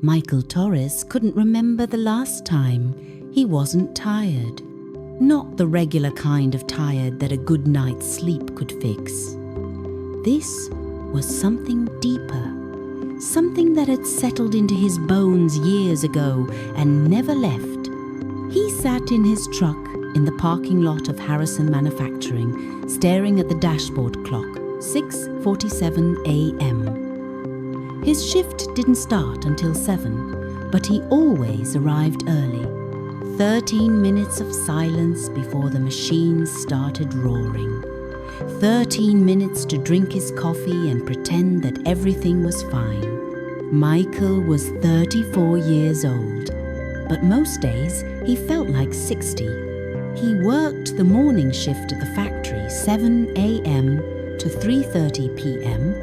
Michael Torres couldn't remember the last time he wasn't tired. Not the regular kind of tired that a good night's sleep could fix. This was something deeper, something that had settled into his bones years ago and never left. He sat in his truck in the parking lot of Harrison Manufacturing, staring at the dashboard clock, 6:47 a.m. His shift didn't start until 7, but he always arrived early. 13 minutes of silence before the machines started roaring. 13 minutes to drink his coffee and pretend that everything was fine. Michael was 34 years old, but most days he felt like 60. He worked the morning shift at the factory, 7 a.m. to 3:30 p.m.,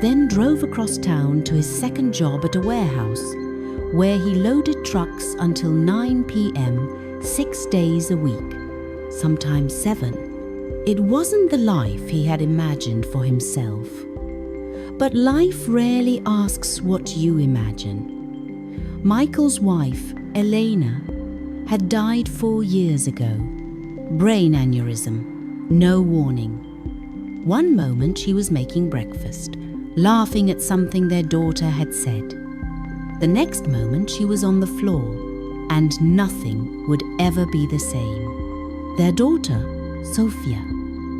then drove across town to his second job at a warehouse, where he loaded trucks until 9 p.m. 6 days a week, sometimes 7. It wasn't the life he had imagined for himself. But life rarely asks what you imagine. Michael's wife, Elena, had died 4 years ago. Brain aneurysm, no warning. One moment she was making breakfast, laughing at something their daughter had said. The next moment she was on the floor, and nothing would ever be the same. Their daughter, Sophia,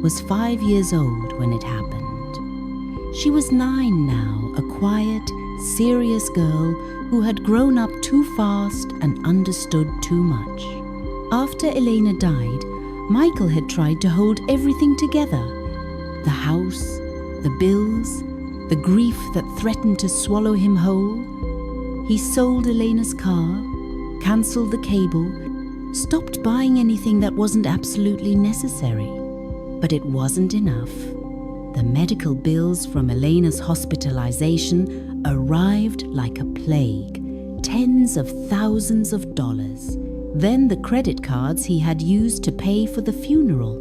was 5 years old when it happened. She was 9 now, a quiet, serious girl who had grown up too fast and understood too much. After Elena died, Michael had tried to hold everything together. The house, the bills, the grief that threatened to swallow him whole. He sold Elena's car, cancelled the cable, stopped buying anything that wasn't absolutely necessary. But it wasn't enough. The medical bills from Elena's hospitalization arrived like a plague, tens of thousands of dollars. Then the credit cards he had used to pay for the funeral.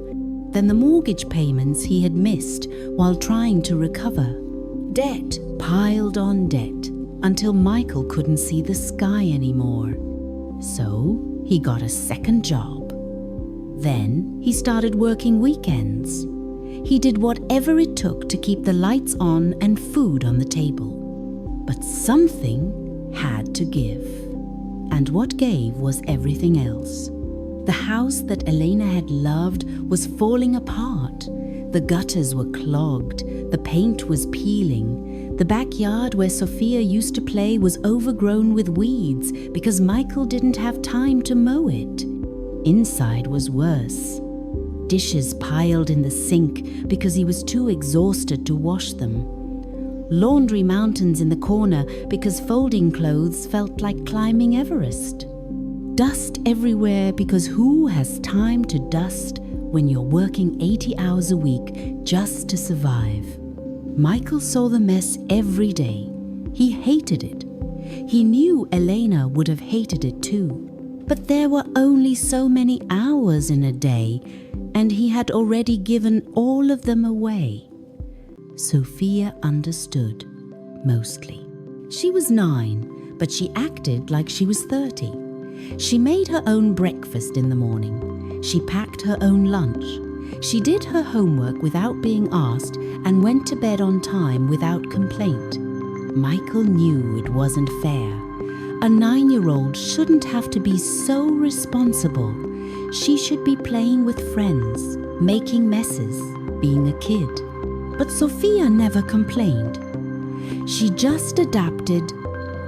Then the mortgage payments he had missed while trying to recover. Debt piled on debt until Michael couldn't see the sky anymore. So he got a second job. Then he started working weekends. He did whatever it took to keep the lights on and food on the table. But something had to give. And what gave was everything else. The house that Elena had loved was falling apart. The gutters were clogged. The paint was peeling. The backyard where Sophia used to play was overgrown with weeds because Michael didn't have time to mow it. Inside was worse. Dishes piled in the sink because he was too exhausted to wash them. Laundry mountains in the corner because folding clothes felt like climbing Everest. Dust everywhere because who has time to dust when you're working 80 hours a week just to survive? Michael saw the mess every day. He hated it. He knew Elena would have hated it too. But there were only so many hours in a day, and he had already given all of them away. Sophia understood, mostly. She was 9, but she acted like she was 30. She made her own breakfast in the morning. She packed her own lunch. She did her homework without being asked and went to bed on time without complaint. Michael knew it wasn't fair. A 9-year-old shouldn't have to be so responsible. She should be playing with friends, making messes, being a kid. But Sophia never complained. She just adapted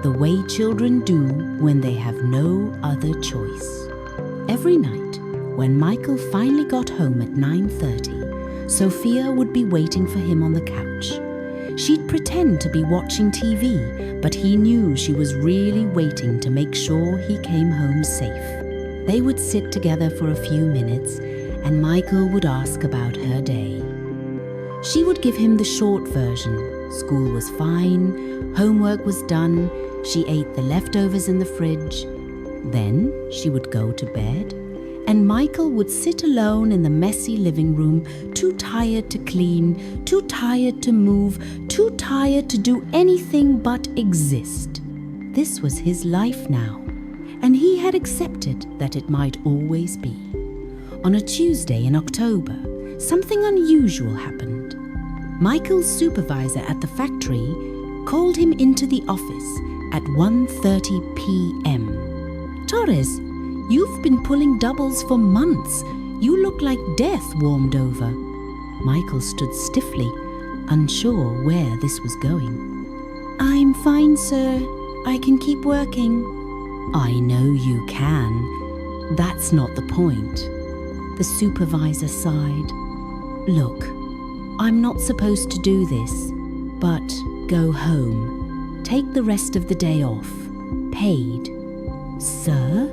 the way children do when they have no other choice. Every night, when Michael finally got home at 9:30, Sophia would be waiting for him on the couch. She'd pretend to be watching TV, but he knew she was really waiting to make sure he came home safe. They would sit together for a few minutes, and Michael would ask about her day. She would give him the short version. School was fine, homework was done, she ate the leftovers in the fridge. Then she would go to bed, and Michael would sit alone in the messy living room, too tired to clean, too tired to move, too tired to do anything but exist. This was his life now, and he had accepted that it might always be. On a Tuesday in October, something unusual happened. Michael's supervisor at the factory called him into the office at 1:30 p.m. "Torres, you've been pulling doubles for months. You look like death warmed over." Michael stood stiffly, unsure where this was going. "I'm fine, sir. I can keep working." "I know you can. That's not the point." The supervisor sighed. "Look, I'm not supposed to do this, but go home. Take the rest of the day off. Paid." "Sir,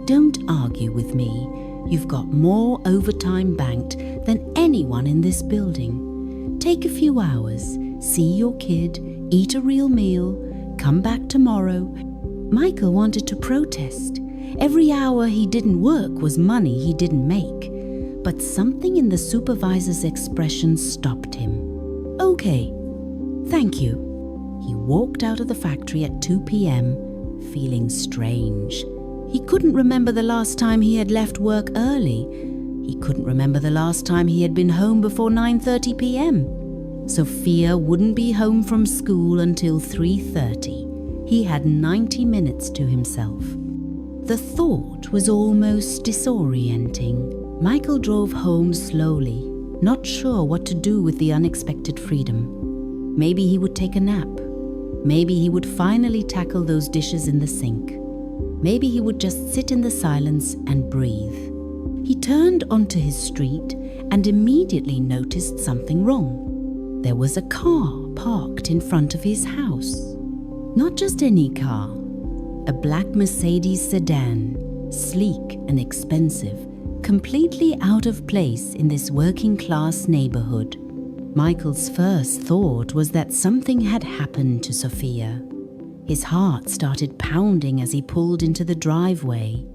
don't argue with me. You've got more overtime banked than anyone in this building. Take a few hours, see your kid, eat a real meal, come back tomorrow." Michael wanted to protest. Every hour he didn't work was money he didn't make. But something in the supervisor's expression stopped him. "Okay, thank you." He walked out of the factory at 2 p.m., feeling strange. He couldn't remember the last time he had left work early. He couldn't remember the last time he had been home before 9:30 p.m. Sophia wouldn't be home from school until 3:30. He had 90 minutes to himself. The thought was almost disorienting. Michael drove home slowly, not sure what to do with the unexpected freedom. Maybe he would take a nap. Maybe he would finally tackle those dishes in the sink. Maybe he would just sit in the silence and breathe. He turned onto his street and immediately noticed something wrong. There was a car parked in front of his house. Not just any car, a black Mercedes sedan, sleek and expensive, completely out of place in this working-class neighborhood. Michael's first thought was that something had happened to Sophia. His heart started pounding as he pulled into the driveway.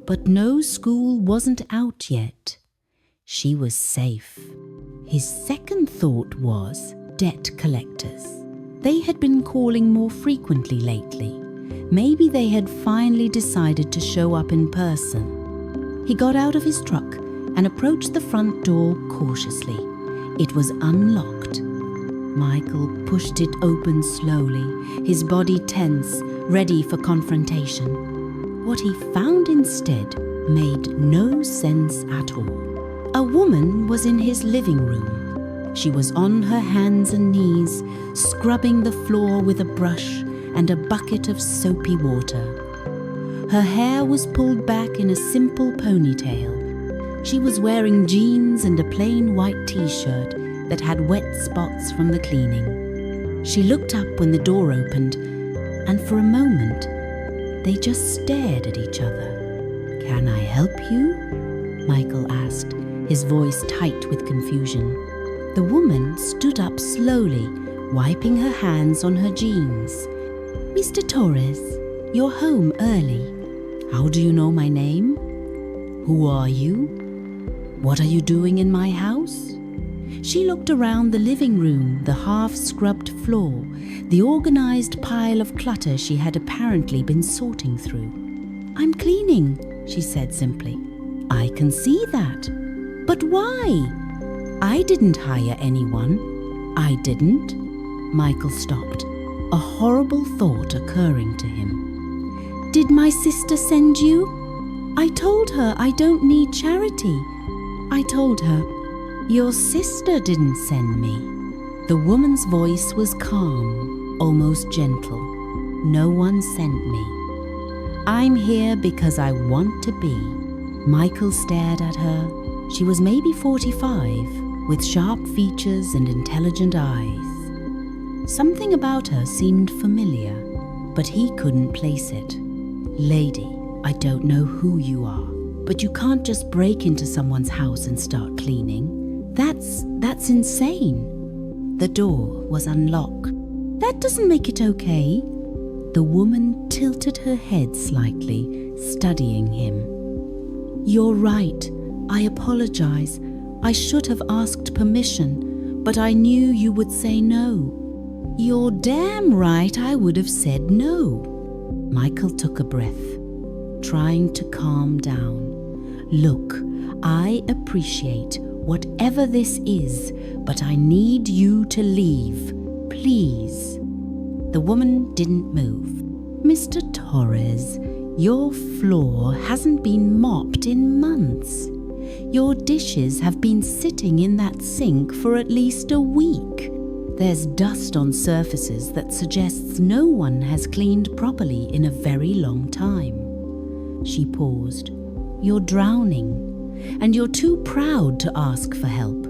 But no, school wasn't out yet. She was safe. His second thought was debt collectors. They had been calling more frequently lately. Maybe they had finally decided to show up in person. He got out of his truck and approached the front door cautiously. It was unlocked. Michael pushed it open slowly, his body tense, ready for confrontation. What he found instead made no sense at all. A woman was in his living room. She was on her hands and knees, scrubbing the floor with a brush and a bucket of soapy water. Her hair was pulled back in a simple ponytail. She was wearing jeans and a plain white t-shirt that had wet spots from the cleaning. She looked up when the door opened, and for a moment, they just stared at each other. "Can I help you?" Michael asked, his voice tight with confusion. The woman stood up slowly, wiping her hands on her jeans. "Mr. Torres, you're home early. How do you know my name? Who are you? What are you doing in my house?" She looked around the living room, the half-scrubbed floor, the organized pile of clutter she had apparently been sorting through. "I'm cleaning," she said simply. "I can see that. But why? I didn't hire anyone." "I didn't?" Michael stopped, a horrible thought occurring to him. "Did my sister send you?" "I told her I don't need charity." I told her, "Your sister didn't send me." The woman's voice was calm, almost gentle. "No one sent me. I'm here because I want to be." Michael stared at her. She was maybe 45, with sharp features and intelligent eyes. Something about her seemed familiar, but he couldn't place it. "Lady, I don't know who you are, but you can't just break into someone's house and start cleaning. That's insane." The door was unlocked. "That doesn't make it okay." The woman tilted her head slightly, studying him. "You're right. I apologize. I should have asked permission, but I knew you would say no." You're damn right I would have said no. Michael took a breath, trying to calm down. Look, I appreciate whatever this is, but I need you to leave, please. The woman didn't move. Mr. Torres, your floor hasn't been mopped in months. Your dishes have been sitting in that sink for at least a week. There's dust on surfaces that suggests no one has cleaned properly in a very long time. She paused. You're drowning, and you're too proud to ask for help.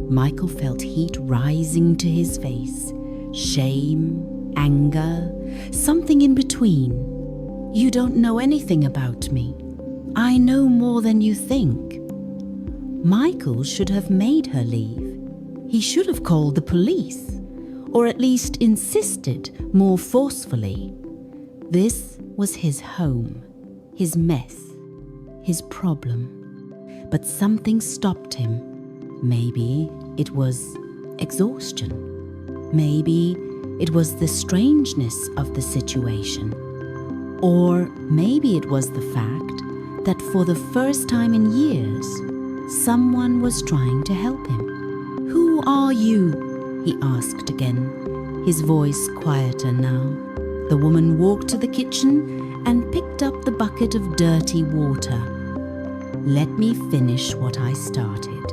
Michael felt heat rising to his face. Shame, anger, something in between. You don't know anything about me. I know more than you think. Michael should have made her leave. He should have called the police, or at least insisted more forcefully. This was his home, his mess, his problem. But something stopped him. Maybe it was exhaustion. Maybe it was the strangeness of the situation. Or maybe it was the fact that for the first time in years, someone was trying to help him. Who are you? He asked again, his voice quieter now. The woman walked to the kitchen and picked up the bucket of dirty water. Let me finish what I started.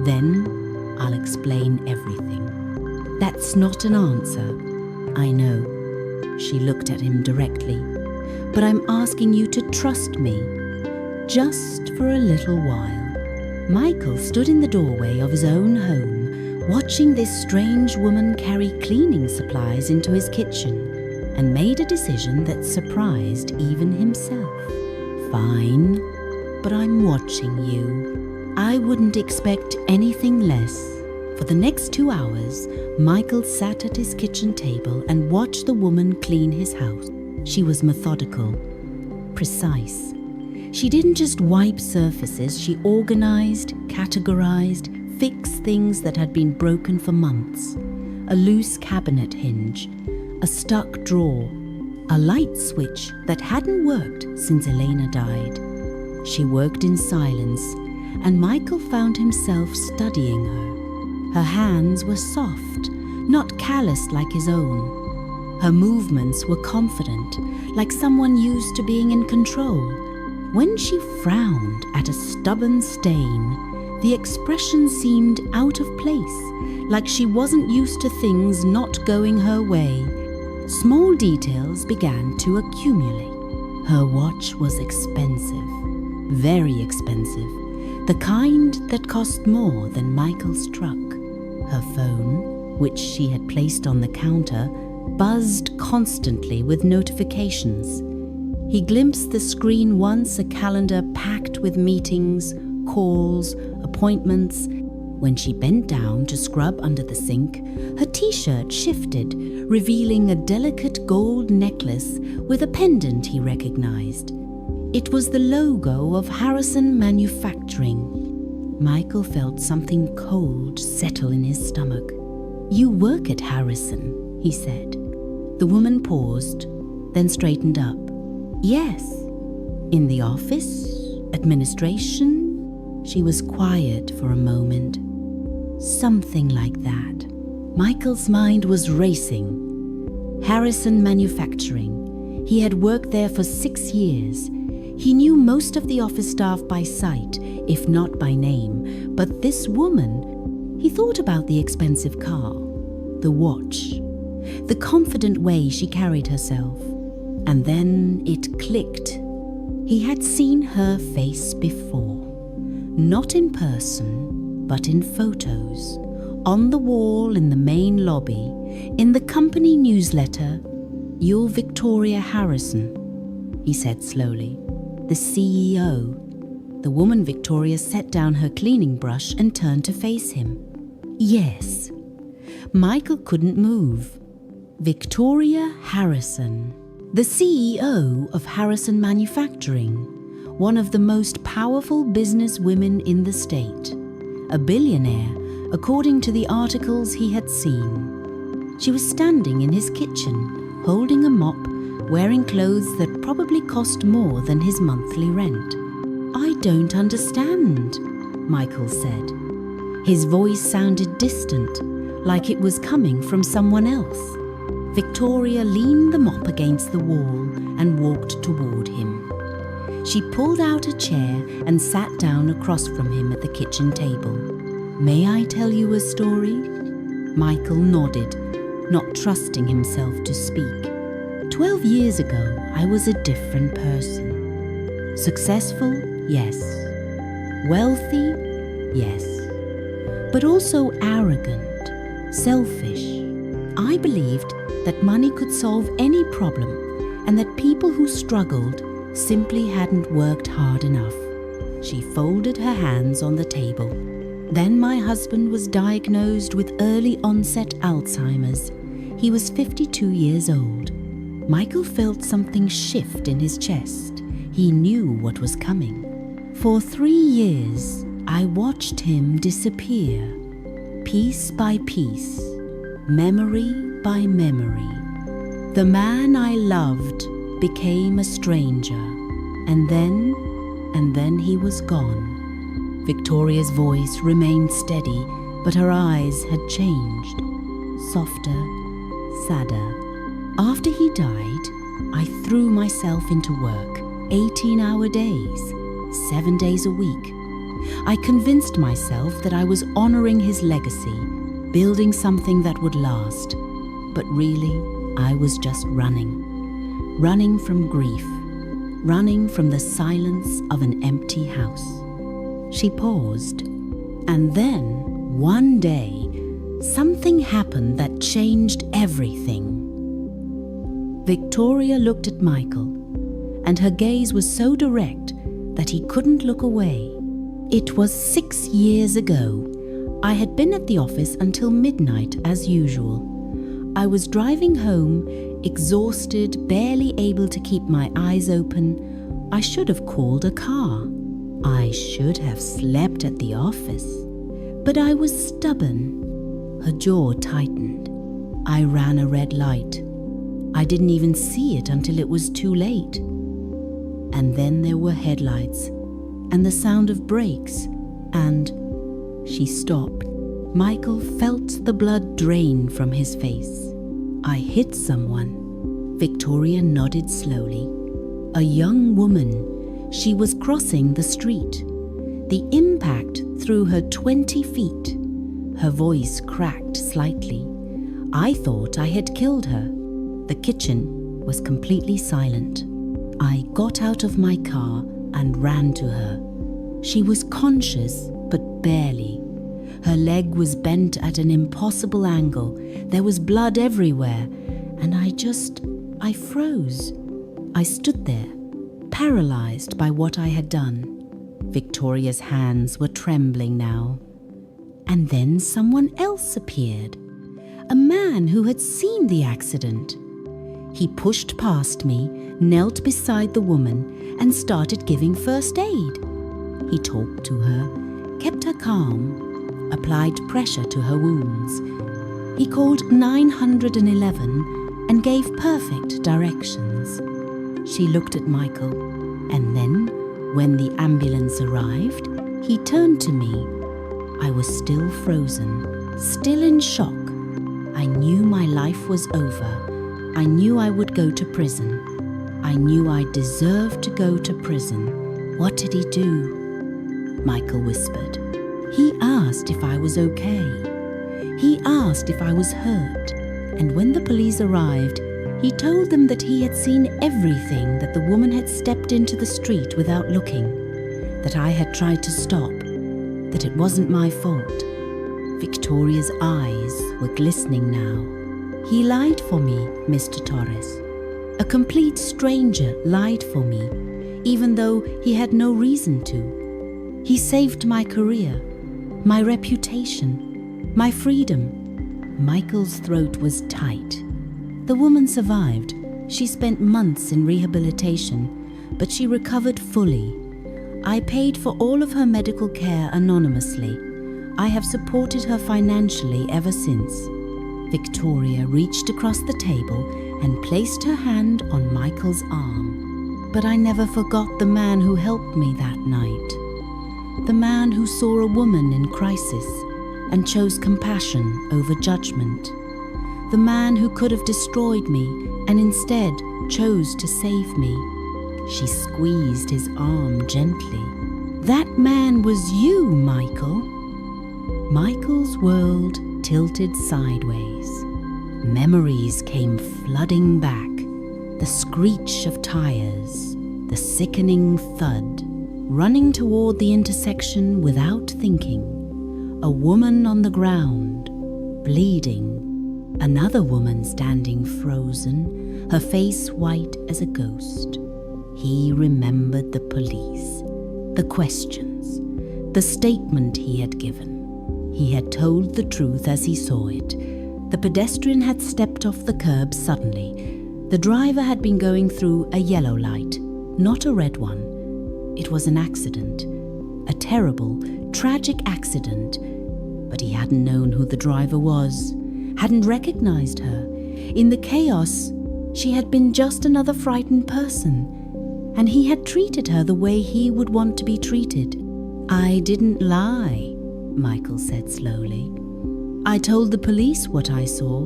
Then I'll explain everything. That's not an answer. I know. She looked at him directly. But I'm asking you to trust me, just for a little while. Michael stood in the doorway of his own home, watching this strange woman carry cleaning supplies into his kitchen, and made a decision that surprised even himself. Fine, but I'm watching you. I wouldn't expect anything less. For the next 2 hours, Michael sat at his kitchen table and watched the woman clean his house. She was methodical, precise. She didn't just wipe surfaces, she organized, categorized, fixed things that had been broken for months. A loose cabinet hinge, a stuck drawer, a light switch that hadn't worked since Elena died. She worked in silence, and Michael found himself studying her. Her hands were soft, not calloused like his own. Her movements were confident, like someone used to being in control. When she frowned at a stubborn stain, the expression seemed out of place, like she wasn't used to things not going her way. Small details began to accumulate. Her watch was expensive, very expensive, the kind that cost more than Michael's truck. Her phone, which she had placed on the counter, buzzed constantly with notifications. He glimpsed the screen once, a calendar packed with meetings, calls, appointments. When she bent down to scrub under the sink, her t-shirt shifted, revealing a delicate gold necklace with a pendant he recognized. It was the logo of Harrison Manufacturing. Michael felt something cold settle in his stomach. You work at Harrison, he said. The woman paused, then straightened up. Yes. In the office? Administration? She was quiet for a moment. Something like that. Michael's mind was racing. Harrison Manufacturing. He had worked there for 6 years. He knew most of the office staff by sight, if not by name. But this woman, he thought about the expensive car, the watch, the confident way she carried herself. And then it clicked. He had seen her face before. Not in person, but in photos. On the wall in the main lobby, in the company newsletter. You're Victoria Harrison, he said slowly. The CEO. The woman Victoria set down her cleaning brush and turned to face him. Yes. Michael couldn't move. Victoria Harrison. The CEO of Harrison Manufacturing, one of the most powerful business women in the state, a billionaire, according to the articles he had seen. She was standing in his kitchen, holding a mop, wearing clothes that probably cost more than his monthly rent. "I don't understand," Michael said. His voice sounded distant, like it was coming from someone else. Victoria leaned the mop against the wall and walked toward him. She pulled out a chair and sat down across from him at the kitchen table. "May I tell you a story?" Michael nodded, not trusting himself to speak. 12 years ago, I was a different person. Successful, yes. Wealthy, yes. But also arrogant, selfish. I believed that money could solve any problem and that people who struggled simply hadn't worked hard enough. She folded her hands on the table. Then my husband was diagnosed with early onset Alzheimer's. He was 52 years old. Michael felt something shift in his chest. He knew what was coming. For 3 years, I watched him disappear, piece by piece, memory by memory. The man I loved became a stranger, and then he was gone. Victoria's voice remained steady, but her eyes had changed, softer, sadder. After he died, I threw myself into work, 18-hour days, 7 days a week. I convinced myself that I was honoring his legacy, building something that would last. But really, I was just running from grief, running from the silence of an empty house. She paused, and then, one day, something happened that changed everything. Victoria looked at Michael, and her gaze was so direct that he couldn't look away. It was 6 years ago. I had been at the office until midnight as usual. I was driving home, exhausted, barely able to keep my eyes open. I should have called a car. I should have slept at the office. But I was stubborn. Her jaw tightened. I ran a red light. I didn't even see it until it was too late. And then there were headlights, and the sound of brakes, and she stopped. Michael felt the blood drain from his face. I hit someone. Victoria nodded slowly. A young woman. She was crossing the street. The impact threw her 20 feet. Her voice cracked slightly. I thought I had killed her. The kitchen was completely silent. I got out of my car and ran to her. She was conscious, but barely. Her leg was bent at an impossible angle. There was blood everywhere, and I froze. I stood there, paralyzed by what I had done. Victoria's hands were trembling now. And then someone else appeared. A man who had seen the accident. He pushed past me, knelt beside the woman, and started giving first aid. He talked to her, kept her calm, applied pressure to her wounds. He called 911 and gave perfect directions. She looked at Michael, and then, when the ambulance arrived, he turned to me. I was still frozen, still in shock. I knew my life was over. I knew I would go to prison. I knew I deserved to go to prison. What did he do? Michael whispered. He asked if I was okay. He asked if I was hurt. And when the police arrived, he told them that he had seen everything, that the woman had stepped into the street without looking, that I had tried to stop, that it wasn't my fault. Victoria's eyes were glistening now. He lied for me, Mr. Torres. A complete stranger lied for me, even though he had no reason to. He saved my career, my reputation, my freedom. Michael's throat was tight. The woman survived. She spent months in rehabilitation, but she recovered fully. I paid for all of her medical care anonymously. I have supported her financially ever since. Victoria reached across the table and placed her hand on Michael's arm. But I never forgot the man who helped me that night. The man who saw a woman in crisis and chose compassion over judgment. The man who could have destroyed me and instead chose to save me. She squeezed his arm gently. That man was you, Michael. Michael's world tilted sideways. Memories came flooding back. The screech of tires, the sickening thud, running toward the intersection without thinking. A woman on the ground, bleeding. Another woman standing frozen, her face white as a ghost. He remembered the police, the questions, the statement he had given. He had told the truth as he saw it. The pedestrian had stepped off the curb suddenly. The driver had been going through a yellow light, not a red one. It was an accident, a terrible, tragic accident. But he hadn't known who the driver was, hadn't recognized her. In the chaos, she had been just another frightened person, and he had treated her the way he would want to be treated. I didn't lie, Michael said slowly. I told the police what I saw.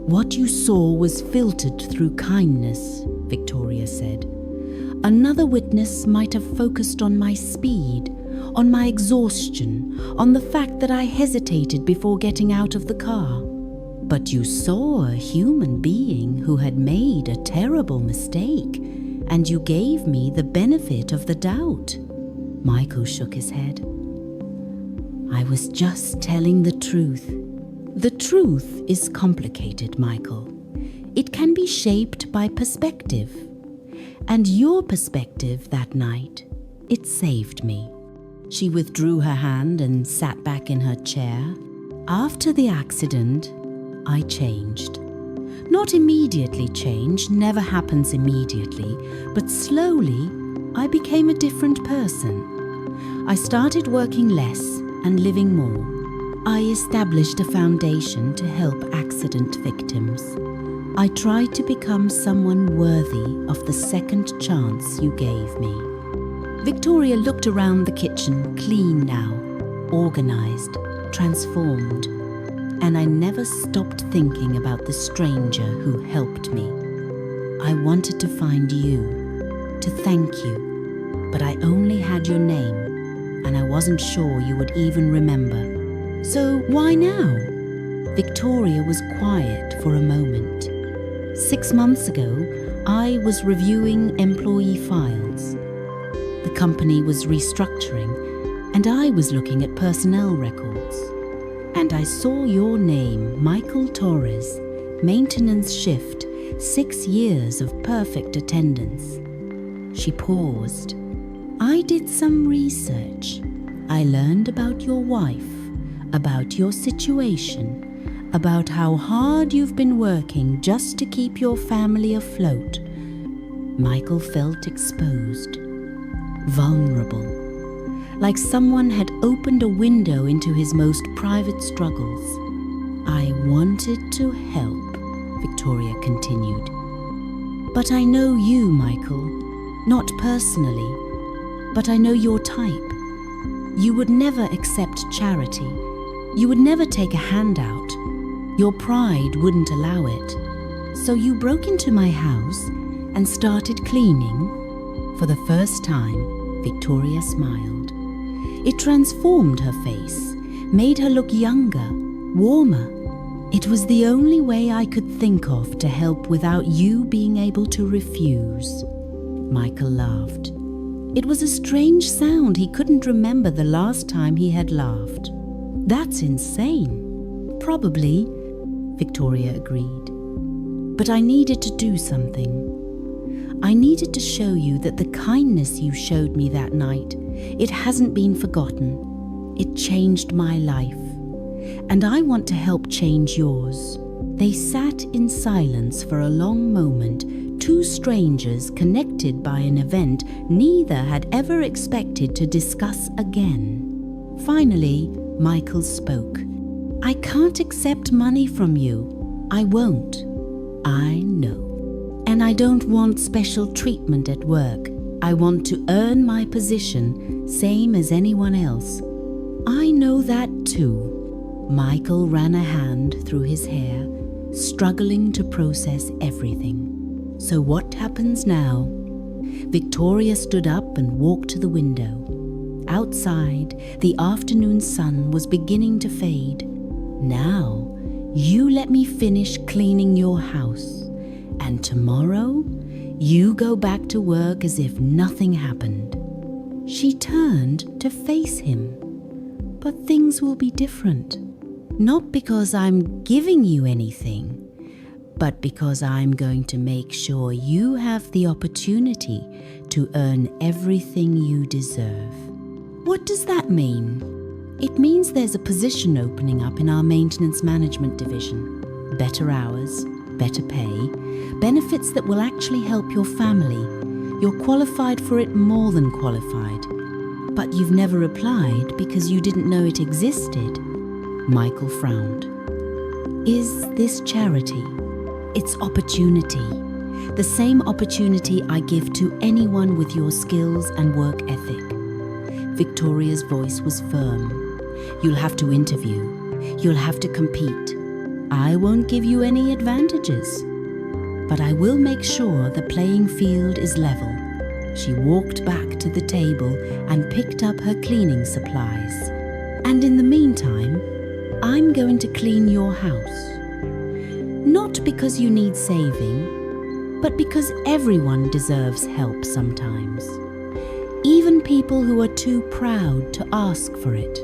What you saw was filtered through kindness, Victoria said. Another witness might have focused on my speed, on my exhaustion, on the fact that I hesitated before getting out of the car. But you saw a human being who had made a terrible mistake, and you gave me the benefit of the doubt. Michael shook his head. I was just telling the truth. The truth is complicated, Michael. It can be shaped by perspective. And your perspective that night, it saved me. She withdrew her hand and sat back in her chair. After the accident, I changed. Not immediately changed, never happens immediately, but slowly I became a different person. I started working less and living more. I established a foundation to help accident victims. I tried to become someone worthy of the second chance you gave me. Victoria looked around the kitchen, clean now, organized, transformed, and I never stopped thinking about the stranger who helped me. I wanted to find you, to thank you, but I only had your name, and I wasn't sure you would even remember. So why now? Victoria was quiet for a moment. 6 months ago, I was reviewing employee files. The company was restructuring, and I was looking at personnel records. And I saw your name, Michael Torres, maintenance shift, 6 years of perfect attendance. She paused. I did some research. I learned about your wife, about your situation, about how hard you've been working just to keep your family afloat. Michael felt exposed, vulnerable, like someone had opened a window into his most private struggles. I wanted to help, Victoria continued. But I know you, Michael, not personally, but I know your type. You would never accept charity. You would never take a handout. Your pride wouldn't allow it. So you broke into my house and started cleaning. For the first time, Victoria smiled. It transformed her face, made her look younger, warmer. It was the only way I could think of to help without you being able to refuse. Michael laughed. It was a strange sound. He couldn't remember the last time he had laughed. That's insane. Probably, Victoria agreed. But I needed to do something. I needed to show you that the kindness you showed me that night, it hasn't been forgotten. It changed my life. And I want to help change yours. They sat in silence for a long moment, two strangers connected by an event neither had ever expected to discuss again. Finally, Michael spoke. I can't accept money from you. I won't. I know. And I don't want special treatment at work. I want to earn my position, same as anyone else. I know that too. Michael ran a hand through his hair, struggling to process everything. So what happens now? Victoria stood up and walked to the window. Outside, the afternoon sun was beginning to fade. Now, you let me finish cleaning your house, and tomorrow, you go back to work as if nothing happened. She turned to face him. But things will be different. Not because I'm giving you anything, but because I'm going to make sure you have the opportunity to earn everything you deserve. What does that mean? It means there's a position opening up in our maintenance management division. Better hours, better pay, benefits that will actually help your family. You're qualified for it, more than qualified. But you've never applied because you didn't know it existed. Michael frowned. Is this charity? It's opportunity. The same opportunity I give to anyone with your skills and work ethic. Victoria's voice was firm. You'll have to interview. You'll have to compete. I won't give you any advantages. But I will make sure the playing field is level. She walked back to the table and picked up her cleaning supplies. And in the meantime, I'm going to clean your house. Not because you need saving, but because everyone deserves help sometimes. Even people who are too proud to ask for it.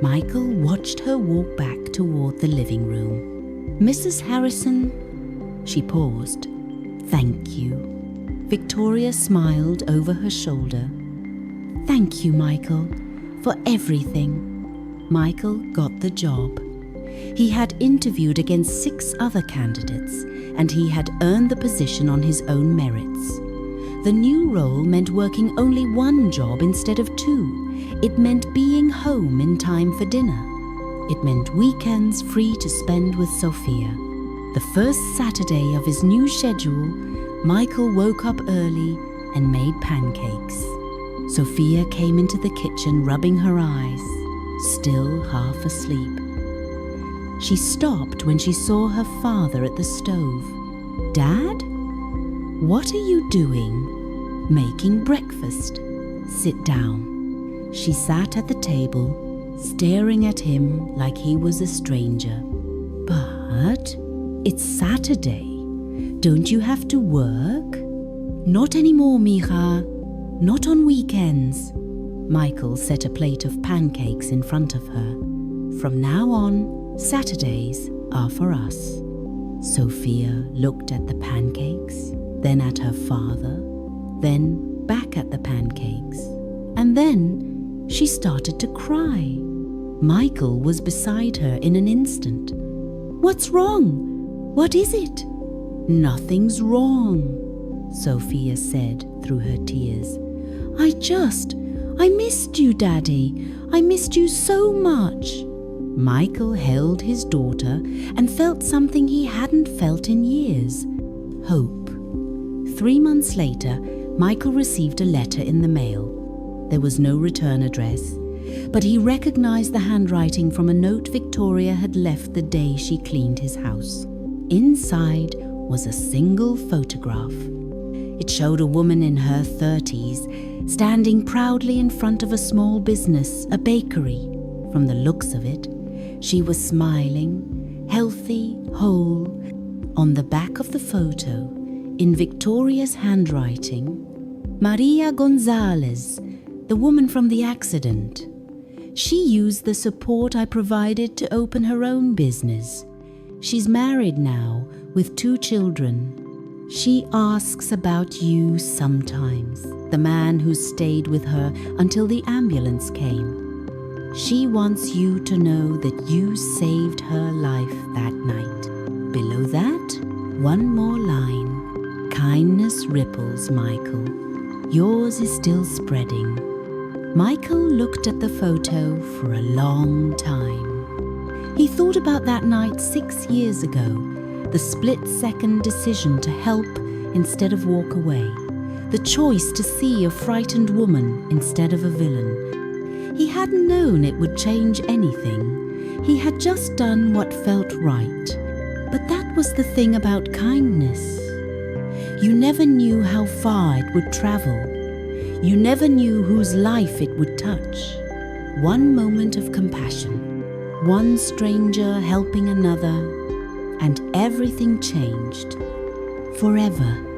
Michael watched her walk back toward the living room. Mrs. Harrison, she paused. Thank you. Victoria smiled over her shoulder. Thank you, Michael, for everything. Michael got the job. He had interviewed against 6 other candidates, and he had earned the position on his own merits. The new role meant working only 1 job instead of 2. It meant being home in time for dinner. It meant weekends free to spend with Sophia. The first Saturday of his new schedule, Michael woke up early and made pancakes. Sophia came into the kitchen rubbing her eyes, still half asleep. She stopped when she saw her father at the stove. Dad? What are you doing? Making breakfast. Sit down. She sat at the table, staring at him like he was a stranger. But it's Saturday. Don't you have to work? Not anymore, Mija. Not on weekends. Michael set a plate of pancakes in front of her. From now on, Saturdays are for us. Sophia looked at the pancakes, then at her father, then back at the pancakes. And then she started to cry. Michael was beside her in an instant. What's wrong? What is it? Nothing's wrong, Sophia said through her tears. I missed you, Daddy. I missed you so much. Michael held his daughter and felt something he hadn't felt in years. Hope. 3 months later, Michael received a letter in the mail. There was no return address, but he recognized the handwriting from a note Victoria had left the day she cleaned his house. Inside was a single photograph. It showed a woman in her 30s, standing proudly in front of a small business, a bakery. From the looks of it, she was smiling, healthy, whole. On the back of the photo, in Victoria's handwriting, Maria Gonzalez, the woman from the accident. She used the support I provided to open her own business. She's married now with 2 children. She asks about you sometimes, the man who stayed with her until the ambulance came. She wants you to know that you saved her life that night. Below that, 1 more line. Kindness ripples, Michael. Yours is still spreading. Michael looked at the photo for a long time. He thought about that night 6 years ago, the split-second decision to help instead of walk away, the choice to see a frightened woman instead of a villain. He hadn't known it would change anything. He had just done what felt right. But that was the thing about kindness. You never knew how far it would travel. You never knew whose life it would touch. One moment of compassion, one stranger helping another, and everything changed forever.